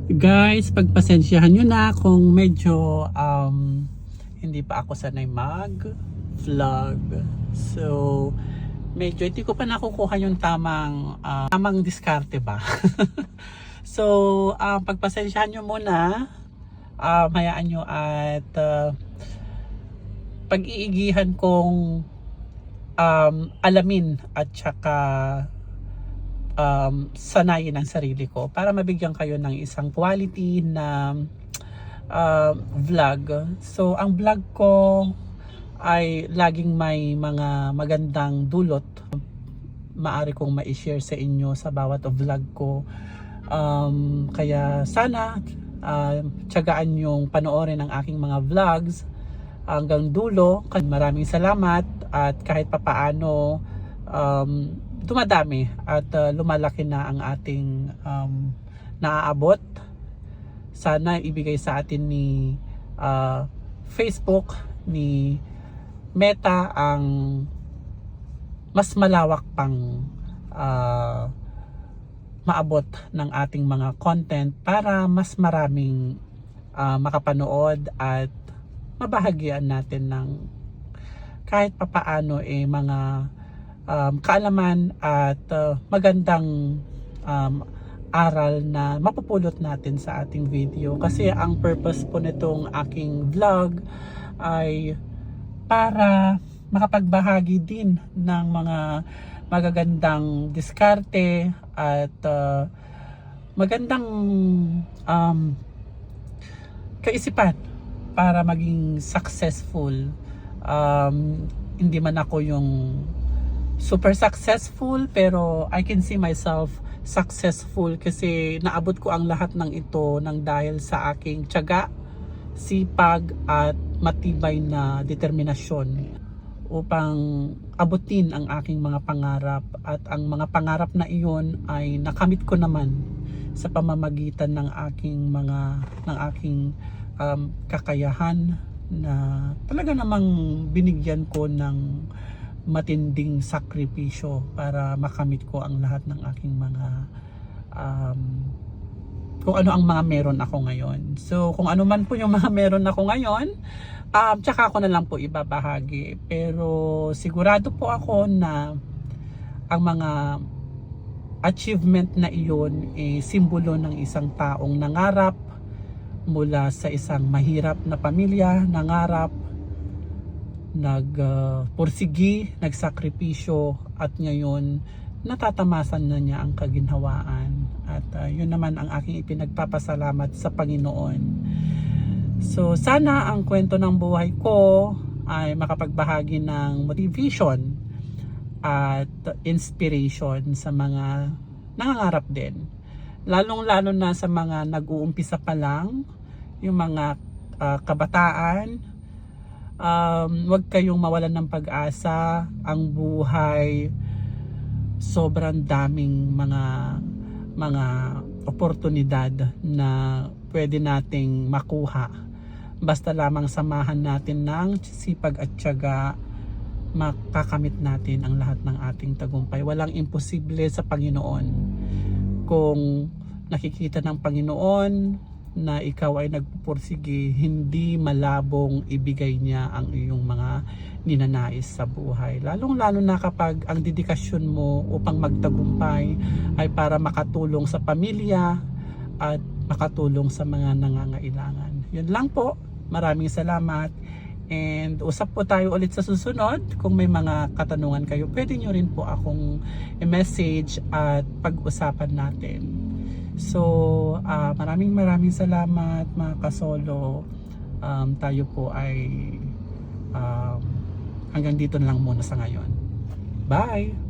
Guys, pagpasensyahan nyo na kung medyo hindi pa ako sanay mag-vlog. So, medyo hindi ko pa nakukuha yung tamang diskarte ba. So, pagpasensyahan nyo muna, hayaan nyo at pag-iigihan kong alamin at saka sanayin ang sarili ko para mabigyan kayo ng isang quality na vlog. So ang vlog ko ay laging may mga magandang dulot maaari kong ma-share sa inyo sa bawat vlog ko. Kaya sana tiyagaan yung panoorin ang aking mga vlogs hanggang dulo. Maraming salamat at kahit papaano dumadami at lumalaki na ang ating naaabot. Sana ibigay sa atin ni Facebook, ni Meta ang mas malawak pang maabot ng ating mga content para mas maraming makapanood at mabahagian natin ng kahit papaano mga kaalaman at magandang aral na mapupulot natin sa ating video. Kasi ang purpose po nitong aking vlog ay para makapagbahagi din ng mga magagandang diskarte at magandang kaisipan para maging successful. Hindi man ako yung super successful, pero I can see myself successful kasi naabot ko ang lahat ng ito ng dahil sa aking tiyaga, sipag at matibay na determinasyon upang abutin ang aking mga pangarap, at ang mga pangarap na iyon ay nakamit ko naman sa pamamagitan ng aking kakayahan na talaga namang binigyan ko ng matinding sakripisyo para makamit ko ang lahat ng aking mga kung ano ang mga meron ako ngayon. So kung ano man po yung mga meron ako ngayon, tsaka ako na lang po ibabahagi. Pero sigurado po ako na ang mga achievement na iyon simbolo ng isang taong nangarap mula sa isang mahirap na pamilya, nangarap, nagpursigi, nagsakripisyo, at ngayon natatamasan na niya ang kaginhawaan. At yun naman ang aking ipinagpapasalamat sa Panginoon. So sana ang kwento ng buhay ko ay makapagbahagi ng motivation at inspiration sa mga nangangarap din, lalong-lalo na sa mga nag-uumpisa pa lang, yung mga kabataan. Huwag kayong mawalan ng pag-asa. Ang buhay, sobrang daming mga oportunidad na pwede nating makuha. Basta lamang samahan natin ng sipag at tiyaga, makakamit natin ang lahat ng ating tagumpay. Walang imposible sa Panginoon. Kung nakikita ng Panginoon na ikaw ay nagpupursige, hindi malabong ibigay niya ang iyong mga ninanais sa buhay. Lalong-lalo na kapag ang dedikasyon mo upang magtagumpay ay para makatulong sa pamilya at makatulong sa mga nangangailangan. Yun lang po. Maraming salamat. And usap po tayo ulit sa susunod. Kung may mga katanungan kayo, pwede nyo rin po akong i-message at pag-usapan natin. So, maraming salamat mga kasolo. Tayo po ay hanggang dito na lang muna sa ngayon. Bye!